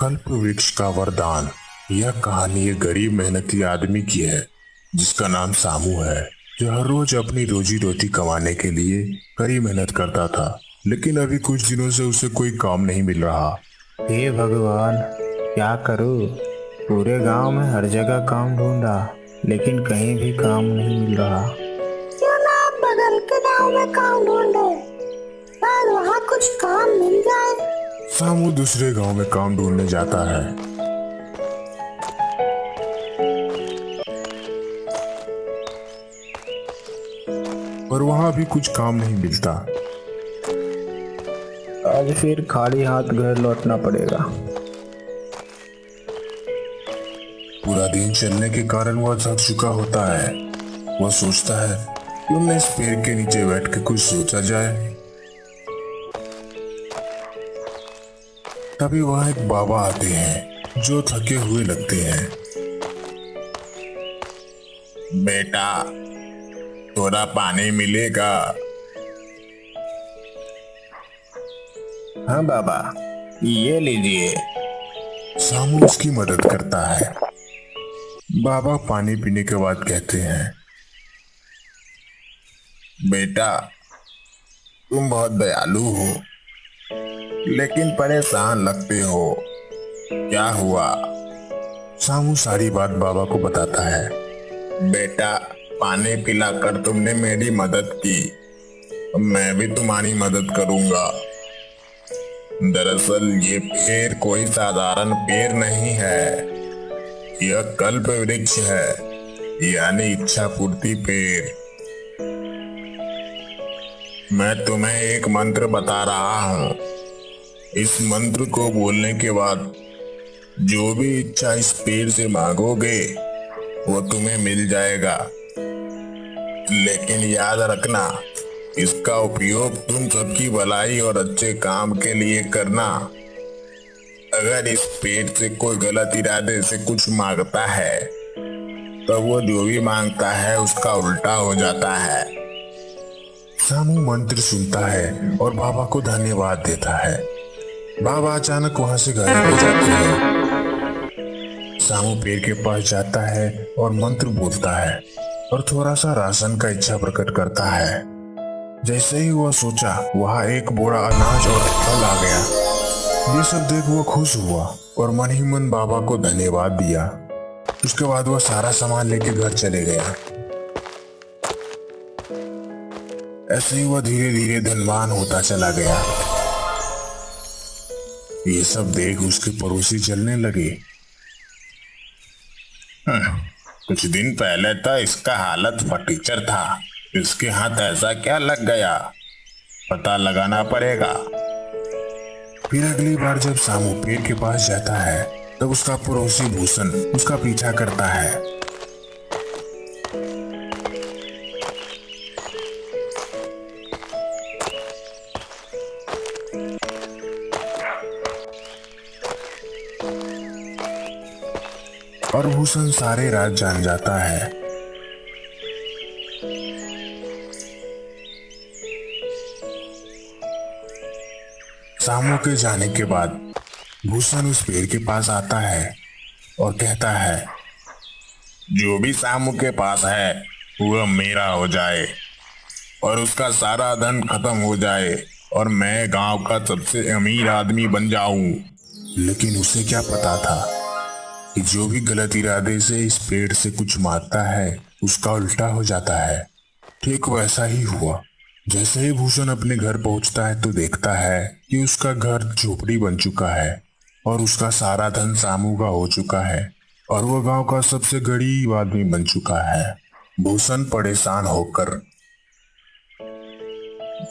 कल्प वृक्ष का वरदान। यह कहानी एक गरीब मेहनती आदमी की है जिसका नाम सामू है, जो हर रोज अपनी रोजी रोटी कमाने के लिए कड़ी मेहनत करता था। लेकिन अभी कुछ दिनों से उसे कोई काम नहीं मिल रहा। हे भगवान, क्या करूं? पूरे गांव में हर जगह काम ढूंढा, लेकिन कहीं भी काम नहीं मिल रहा। क्यों ना आप बगल के गांव में काम ढूंढे, शायद वहाँ कुछ काम मिल जाए। सामू दूसरे गांव में काम ढूंढने जाता है। पर वहां भी कुछ काम नहीं मिलता। आज फिर खाली हाथ घर लौटना पड़ेगा। पूरा दिन चलने के कारण वह थक चुका होता है। वह सोचता है क्यों न इस पेड़ के नीचे बैठ के कुछ सोचा जाए। तभी वहां एक बाबा आते हैं जो थके हुए लगते हैं। बेटा, थोड़ा पानी मिलेगा? हाँ बाबा, ये लीजिए। सामू उसकी मदद करता है। बाबा पानी पीने के बाद कहते हैं, बेटा, तुम बहुत दयालु हो, लेकिन परेशान लगते हो। क्या हुआ? सामू सारी बात बाबा को बताता है। बेटा, पानी पिलाकर तुमने मेरी मदद की, मैं भी तुम्हारी मदद करूंगा। दरअसल ये पेड़ कोई साधारण पेड़ नहीं है, यह कल्प वृक्ष है, यानी इच्छा पूर्ति पेड़। मैं तुम्हें एक मंत्र बता रहा हूँ। इस मंत्र को बोलने के बाद जो भी इच्छा इस पेड़ से मांगोगे वो तुम्हें मिल जाएगा। लेकिन याद रखना, इसका उपयोग तुम सबकी भलाई और अच्छे काम के लिए करना। अगर इस पेड़ से कोई गलत इरादे से कुछ मांगता है तो वो जो भी मांगता है उसका उल्टा हो जाता है। सामू मंत्र सुनता है और बाबा को धन्यवाद देता है। बाबा अचानक वहां से गायब हो जाते हैं। सामू पेड़ के पास जाता है और मंत्र बोलता है और थोड़ा सा राशन का इच्छा प्रकट करता है। जैसे ही वह सोचा, वहां एक बोरा अनाज और फल आ गया। ये सब देख वह खुश हुआ और मन ही मन बाबा को धन्यवाद दिया। उसके बाद वह सारा सामान लेके घर चले गया। ऐसे ही वह धीरे धीरे धनवान होता चला गया। ये सब देख उसके पड़ोसी जलने लगे। कुछ दिन पहले तो इसका हालत फटीचर था, इसके हाथ ऐसा क्या लग गया? पता लगाना पड़ेगा। फिर अगली बार जब सामू पेड़ के पास जाता है तब उसका पड़ोसी भूषण उसका पीछा करता है। और भूषण सारे राज जान जाता है। सामू के जाने के बाद भूषण उस पेड़ के पास आता है और कहता है, जो भी सामू के पास है वह मेरा हो जाए और उसका सारा धन खत्म हो जाए और मैं गांव का सबसे अमीर आदमी बन जाऊं। लेकिन उसे क्या पता था कि जो भी गलत इरादे से इस पेड़ से कुछ मांगता है उसका उल्टा हो जाता है। ठीक वैसा ही हुआ। जैसे ही भूषण अपने घर पहुंचता है तो देखता है कि उसका घर झोपड़ी बन चुका है और उसका सारा धन सामू का हो चुका है और वह गांव का सबसे गरीब आदमी बन चुका है। भूषण परेशान होकर,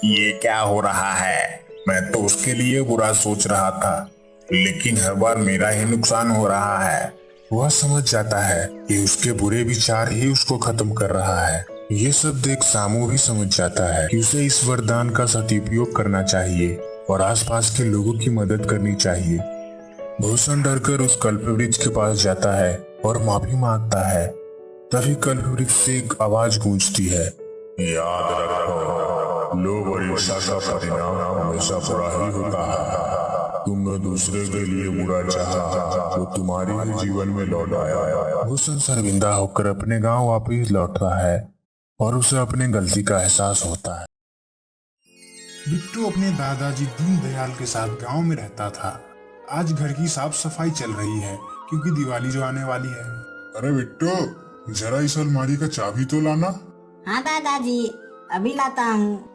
ये क्या हो रहा है? मैं तो उसके लिए बुरा सोच रहा था, लेकिन हर बार मेरा ही नुकसान हो रहा है। वह समझ जाता है कि उसके बुरे विचार ही उसको खत्म कर रहा है। ये सब देख सामू भी समझ जाता है कि उसे इस वरदान का सदुपयोग करना चाहिए और आसपास के लोगों की मदद करनी चाहिए। भूषण डरकर उस कल्पवृक्ष के पास जाता है और माफी मांगता है। तभी कल्पवृक्ष से एक आवाज गूंजती है, याद रखो, लोभ और ईर्ष्या का परिणाम हमेशा बुरा ही होता है। तुमने दूसरे के लिए बुरा चाहा, वो तुम्हारे ही जीवन में लौट आया। भूषण शर्मिंदा होकर अपने गांव वापस लौटता है और उसे अपनी गलती का एहसास होता है। बिट्टू अपने दादाजी दीनदयाल के साथ गांव में रहता था। आज घर की साफ सफाई चल रही है क्योंकि दिवाली जो आने वाली है। अरे बिट्टू, जरा इस अलमारी का चाबी तो लाना। हाँ दादाजी, अभी लाता हूँ।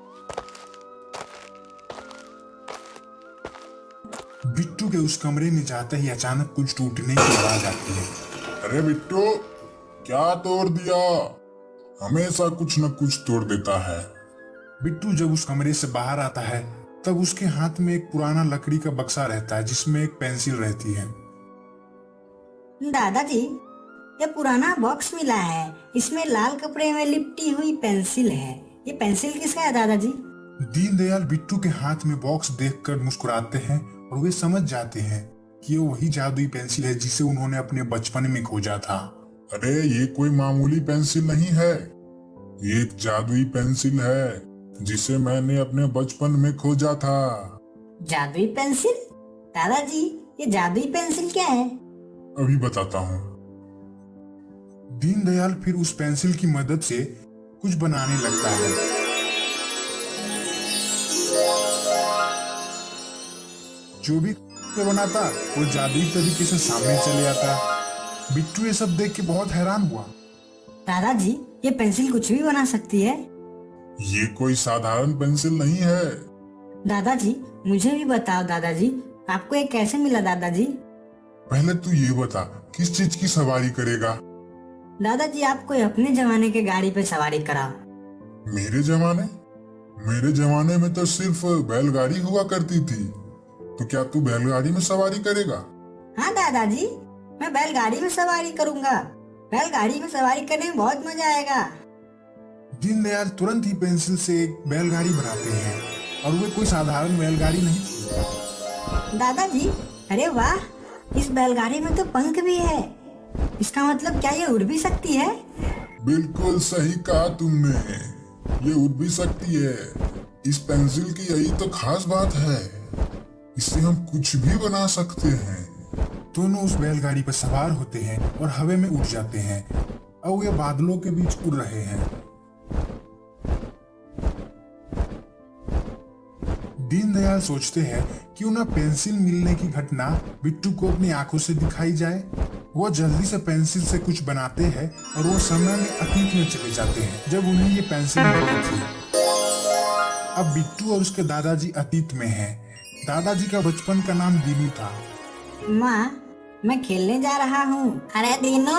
बिट्टू के उस कमरे में जाते ही अचानक कुछ टूटने की आवाज आती है। अरे बिट्टू, क्या तोड़ दिया? हमेशा कुछ न कुछ तोड़ देता है। बिट्टू जब उस कमरे से बाहर आता है तब उसके हाथ में एक पुराना लकड़ी का बक्सा रहता है जिसमें एक पेंसिल रहती है। दादाजी, ये पुराना बॉक्स मिला है, इसमें लाल कपड़े में लिपटी हुई पेंसिल है। ये पेंसिल किसका है दादाजी? दीनदयाल बिट्टू के हाथ में बॉक्स देखकर मुस्कुराते हैं और वे समझ जाते हैं कि ये वही जादुई पेंसिल है जिसे उन्होंने अपने बचपन में खोजा था। अरे ये कोई मामूली पेंसिल नहीं है, ये एक जादुई पेंसिल है जिसे मैंने अपने बचपन में खोजा था। जादुई पेंसिल? दादाजी, ये जादुई पेंसिल क्या है? अभी बताता हूँ। दीनदयाल फिर उस पेंसिल की मदद से कुछ बनाने लगता है। जो भी बनाता वो जादुई तरीके से सामने चले आता। बिट्टू ये सब देख के बहुत हैरान हुआ। दादाजी, ये पेंसिल कुछ भी बना सकती है? ये कोई साधारण पेंसिल नहीं है। दादाजी, मुझे भी बताओ दादाजी, आपको ये कैसे मिला दादाजी? पहले तू ये बता, किस चीज की सवारी करेगा? दादाजी, आपको अपने जमाने के गाड़ी पे सवारी कराओ। मेरे जमाने में तो सिर्फ बैलगाड़ी हुआ करती थी, तो क्या तू बैलगाड़ी में सवारी करेगा? हाँ दादाजी, मैं बैलगाड़ी में सवारी करूंगा। बैलगाड़ी में सवारी करने में बहुत मजा आएगा। दीनदयाल तुरंत ही पेंसिल से एक बैलगाड़ी बनाते हैं और वे कोई साधारण बैलगाड़ी नहीं थी। दादाजी, अरे वाह, इस बैलगाड़ी में तो पंख भी है। इसका मतलब क्या ये उड़ भी सकती है? बिल्कुल सही कहा तुमने, ये उड़ भी सकती है। इस पेंसिल की यही तो खास बात है, इससे हम कुछ भी बना सकते हैं। दोनों उस बैलगाड़ी पर सवार होते हैं और हवा में उड़ जाते हैं और वे बादलों के बीच उड़ रहे हैं। दीनदयाल सोचते हैं क्यों ना पेंसिल मिलने की घटना बिट्टू को अपनी आंखों से दिखाई जाए। वो जल्दी से पेंसिल से कुछ बनाते हैं और वो समय में अतीत में चले जाते हैं जब उन्हें ये पेंसिल मिली थी। अब बिट्टू और उसके दादाजी अतीत में हैं। दादाजी का बचपन का नाम दीनू था। माँ, मैं खेलने जा रहा हूँ। अरे दीनू,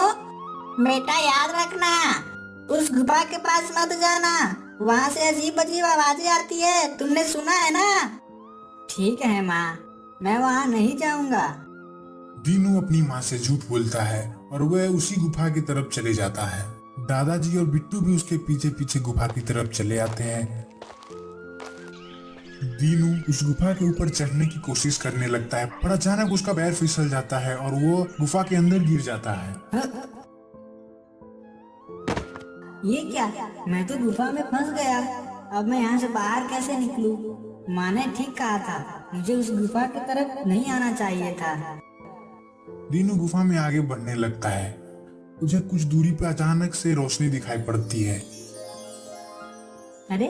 बेटा याद रखना, उस गुफा के पास मत जाना, वहाँ से अजीब अजीब आवाजें आती है, तुमने सुना है ना? ठीक है माँ, मैं वहाँ नहीं जाऊँगा। दीनू अपनी माँ से झूठ बोलता है और वह उसी गुफा की तरफ चले जाता है। दादाजी और बिट्टू भी उसके पीछे पीछे गुफा की तरफ चले आते हैं। दीनू उस गुफा के ऊपर चढ़ने की कोशिश करने लगता है पर अचानक उसका पैर फिसल जाता है और वो गुफा के अंदर गिर जाता है। ये क्या? मैं तो गुफा में फंस गया। अब मैं यहाँ से बाहर कैसे निकलूं? माँ ने ठीक कहा था, मुझे उस गुफा की तरफ नहीं आना चाहिए था। दीनू गुफा में आगे बढ़ने लगता है। उसे कुछ दूरी पर अचानक से रोशनी दिखाई पड़ती है। अरे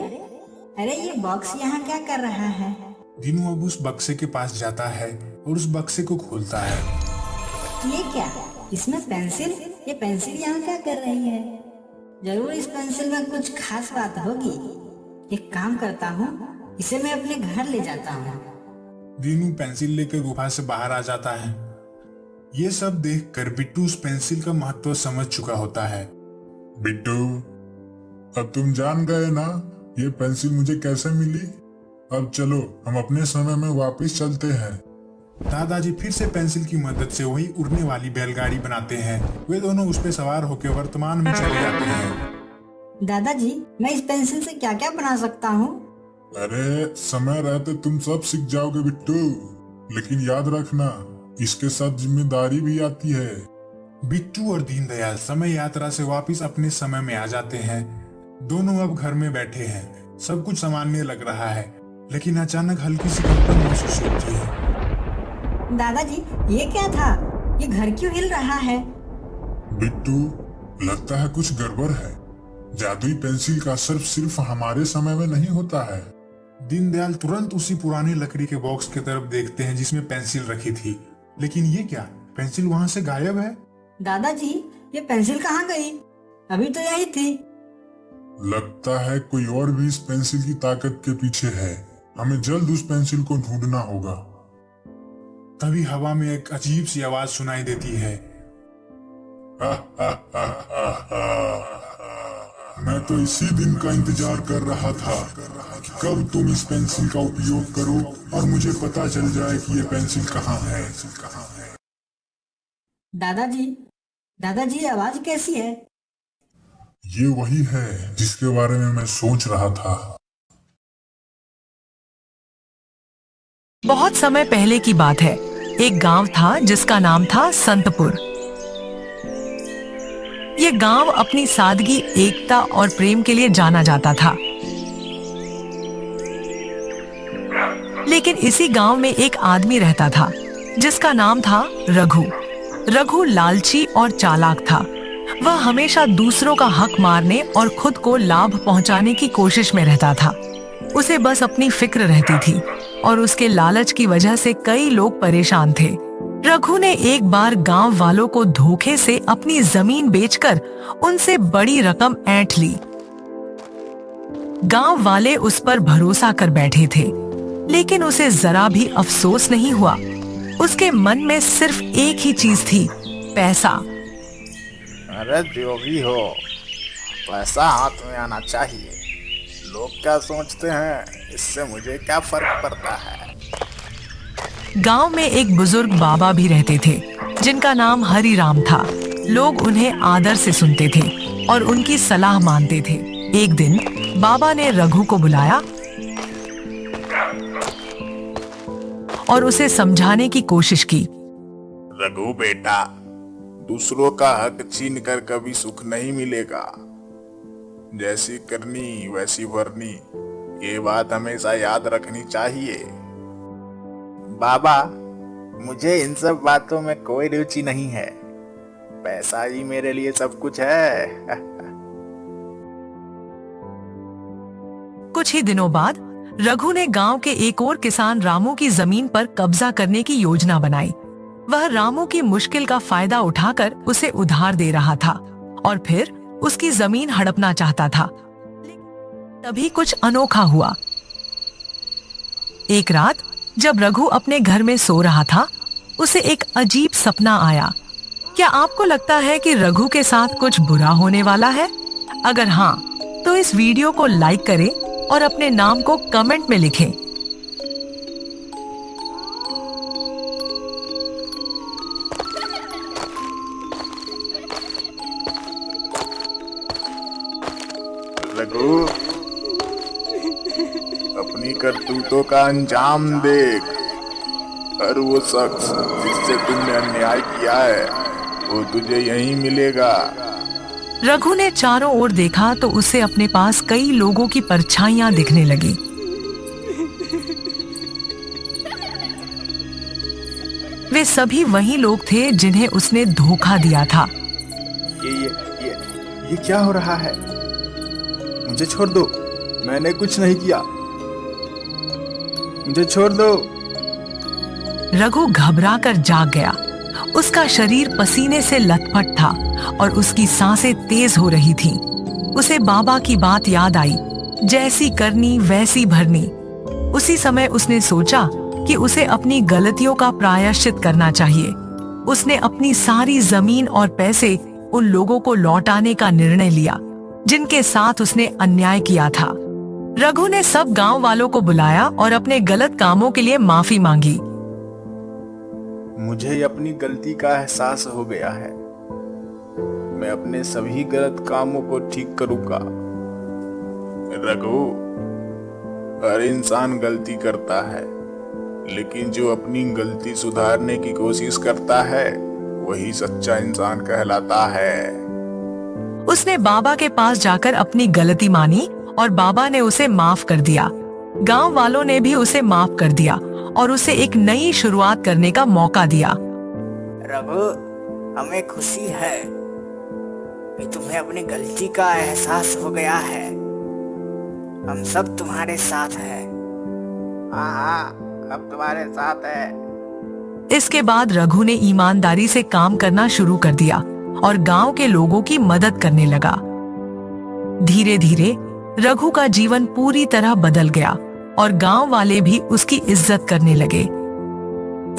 अरे, ये बॉक्स यहाँ क्या कर रहा है? दीनू अब उस बक्से के पास जाता है और उस बक्से को खोलता है। ये क्या? इसमें पेंसिल? ये पेंसिल यहाँ क्या कर रही है? जरूर इस पेंसिल में कुछ खास बात होगी। एक काम करता हूँ, इसे मैं अपने घर ले जाता हूँ। दीनू पेंसिल लेकर गुफा से बाहर आ जाता है। ये सब देखकर बिट्टू उस पेंसिल का महत्व समझ चुका होता है। बिट्टू, अब तुम जान गए ना ये पेंसिल मुझे कैसे मिली। अब चलो हम अपने समय में वापस चलते हैं। दादाजी फिर से पेंसिल की मदद से वही उड़ने वाली बैलगाड़ी बनाते हैं। वे दोनों उस पे सवार होकर वर्तमान में चले जाते हैं। दादाजी, मैं इस पेंसिल से क्या क्या बना सकता हूँ? अरे समय रहते तुम सब सीख जाओगे बिट्टू, लेकिन याद रखना इसके साथ जिम्मेदारी भी आती है। बिट्टू और दीनदयाल समय यात्रा से वापस अपने समय में आ जाते हैं। दोनों अब घर में बैठे हैं। सब कुछ सामान्य लग रहा है, लेकिन अचानक हल्की सी कंपन महसूस होती है। दादाजी, ये क्या था? ये घर क्यों हिल रहा है? बिट्टू, लगता है कुछ गड़बड़ है। जादुई पेंसिल का असर सिर्फ हमारे समय में नहीं होता है। दीनदयाल तुरंत उसी पुरानी लकड़ी के बॉक्स की तरफ देखते हैं जिसमें पेंसिल रखी थी। लेकिन ये क्या, पेंसिल वहाँ से गायब है। दादाजी, ये पेंसिल कहाँ गई? अभी तो यही थी। लगता है कोई और भी इस पेंसिल की ताकत के पीछे है। हमें जल्द उस पेंसिल को ढूंढना होगा। तभी हवा में एक अजीब सी आवाज सुनाई देती है। मैं तो इसी दिन का इंतजार कर रहा था कि कब तुम इस पेंसिल का उपयोग करो और मुझे पता चल जाए कि ये पेंसिल कहाँ है। दादाजी, दादाजी, आवाज कैसी है? ये वही है जिसके बारे में मैं सोच रहा था। बहुत समय पहले की बात है। एक गांव था जिसका नाम था संतपुर। ये गांव अपनी सादगी, एकता और प्रेम के लिए जाना जाता था। लेकिन इसी गांव में एक आदमी रहता था जिसका नाम था रघु। रघु लालची और चालाक था। वह हमेशा दूसरों का हक मारने और खुद को लाभ पहुंचाने की कोशिश में रहता था। उसे बस अपनी फिक्र रहती थी और उसके लालच की वजह से कई लोग परेशान थे। रघु ने एक बार गांव वालों को धोखे से अपनी जमीन बेचकर उनसे बड़ी रकम ऐंठ ली। गांव वाले उस पर भरोसा कर बैठे थे, लेकिन उसे जरा भी अफसोस नहीं हुआ। उसके मन में सिर्फ एक ही चीज थी, पैसा। अरे जो भी हो, पैसा हाथ में आना चाहिए। लोग क्या सोचते हैं, इससे मुझे क्या फर्क पड़ता है। गांव में एक बुजुर्ग बाबा भी रहते थे जिनका नाम हरिराम था। लोग उन्हें आदर से सुनते थे और उनकी सलाह मानते थे। एक दिन बाबा ने रघु को बुलाया और उसे समझाने की कोशिश की। रघु बेटा, दूसरों का हक छीन कर कभी सुख नहीं मिलेगा। जैसी करनी वैसी भरनी, ये बात हमेशा याद रखनी चाहिए। बाबा, मुझे इन सब बातों में कोई रुचि नहीं है। पैसा ही मेरे लिए सब कुछ है। कुछ ही दिनों बाद रघु ने गांव के एक और किसान रामू की जमीन पर कब्जा करने की योजना बनाई। वह रामू की मुश्किल का फायदा उठाकर उसे उधार दे रहा था और फिर उसकी जमीन हड़पना चाहता था। तभी कुछ अनोखा हुआ। एक रात जब रघु अपने घर में सो रहा था, उसे एक अजीब सपना आया। क्या आपको लगता है कि रघु के साथ कुछ बुरा होने वाला है? अगर हाँ, तो इस वीडियो को लाइक करें और अपने नाम को कमेंट में लिखें। रघु, अपनी करतूतों का अंजाम देख। और वो शख्स जिससे तुमने अन्याय किया है, वो तुझे यहीं मिलेगा। रघु ने चारों ओर देखा तो उसे अपने पास कई लोगों की परछाइयां दिखने लगी। वे सभी वही लोग थे जिन्हें उसने धोखा दिया था। ये क्या हो रहा है? मुझे छोड़ दो, मैंने कुछ नहीं किया। मुझे छोड़ दो। रघु घबराकर जाग गया। उसका शरीर पसीने से लथपथ था और उसकी सांसें तेज हो रही थीं। उसे बाबा की बात याद आई, जैसी करनी वैसी भरनी। उसी समय उसने सोचा कि उसे अपनी गलतियों का प्रायश्चित करना चाहिए। उसने अपनी सारी जमीन और पैसे उन लोगों को लौटाने का निर्णय लिया जिनके साथ उसने अन्याय किया था। रघु ने सब गांव वालों को बुलाया और अपने गलत कामों के लिए माफी मांगी। मुझे अपनी गलती का एहसास हो गया है। मैं अपने सभी गलत कामों को ठीक करूंगा। रघु, हर इंसान गलती करता है, लेकिन जो अपनी गलती सुधारने की कोशिश करता है, वही सच्चा इंसान कहलाता है। उसने बाबा के पास जाकर अपनी गलती मानी और बाबा ने उसे माफ कर दिया। गांव वालों ने भी उसे माफ कर दिया और उसे एक नई शुरुआत करने का मौका दिया। रघु, हमें खुशी है कि तुम्हें अपनी गलती का एहसास हो गया है। हम सब तुम्हारे साथ हैं। हाँ, अब तुम्हारे साथ है। इसके बाद रघु ने ईमानदारी से काम करना शुरू कर दिया और गांव के लोगों की मदद करने लगा। धीरे धीरे रघु का जीवन पूरी तरह बदल गया और गांव वाले भी उसकी इज्जत करने लगे।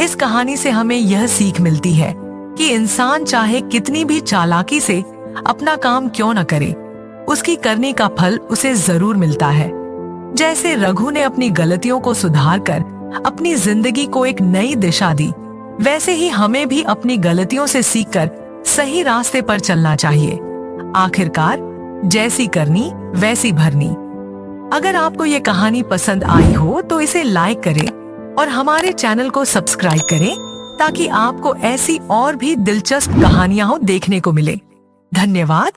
इस कहानी से हमें यह सीख मिलती है कि इंसान चाहे कितनी भी चालाकी से अपना काम क्यों न करे, उसकी करने का फल उसे जरूर मिलता है। जैसे रघु ने अपनी गलतियों को सुधारकर अपनी जिंदगी को एक नई दिशा दी, वैसे ही हमें भी अपनी गलतियों से सीखकर सही रास्ते पर चलना चाहिए। आखिरकार जैसी करनी वैसी भरनी। अगर आपको ये कहानी पसंद आई हो तो इसे लाइक करें और हमारे चैनल को सब्सक्राइब करें ताकि आपको ऐसी और भी दिलचस्प कहानियां देखने को मिले। धन्यवाद।